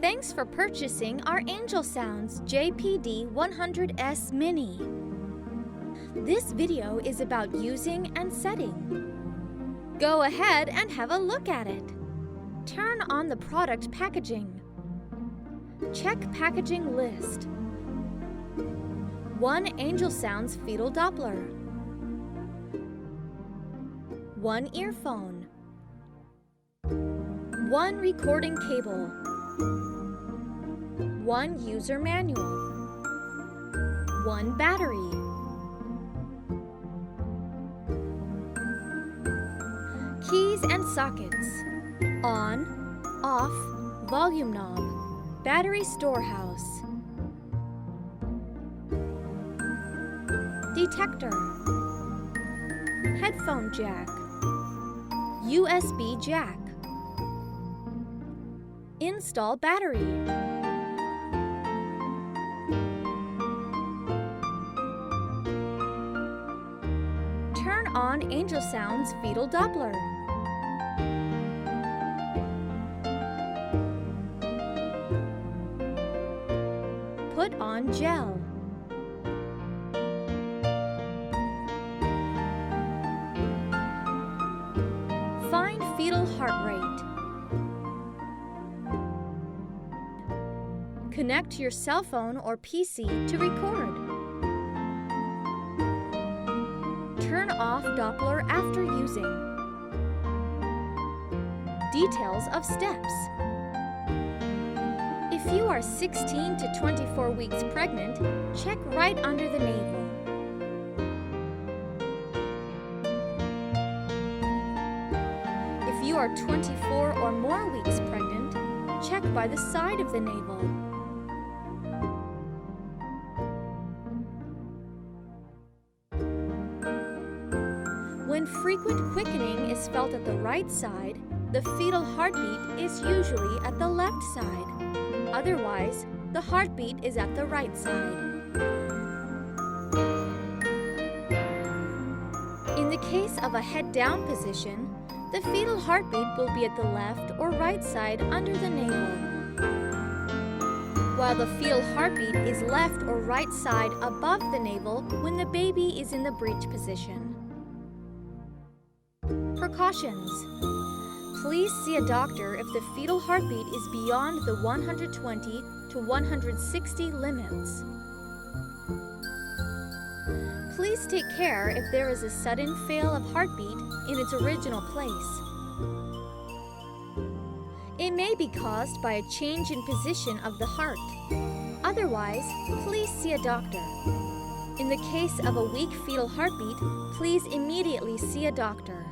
Thanks for purchasing our Angel Sounds JPD 100S Mini. This video is about using and setting. Go ahead and have a look at it. Turn on the product packaging. Check packaging list. 1 Angel Sounds fetal Doppler. 1 earphone. 1 recording cable. 1 user manual. 1 battery. Keys and sockets. On, off, volume knob, battery storehouse. Detector. Headphone jack. USB jack. Install battery. Turn on Angel Sounds fetal Doppler. Put on gel. Find fetal heart rate. Connect your cell phone or PC to record. Turn off Doppler after using. Details of steps. If you are 16 to 24 weeks pregnant, check right under the navel. If you are 24 or more weeks pregnant, check by the side of the navel. When frequent quickening is felt at the right side, the fetal heartbeat is usually at the left side. Otherwise, the heartbeat is at the right side. In the case of a head-down position, the fetal heartbeat will be at the left or right side under the navel, while the fetal heartbeat is left or right side above the navel when the baby is in the breech position. Precautions. Please see a doctor if the fetal heartbeat is beyond the 120 to 160 limits. Please take care if there is a sudden fail of heartbeat in its original place. It may be caused by a change in position of the heart. Otherwise, please see a doctor. In the case of a weak fetal heartbeat, please immediately see a doctor.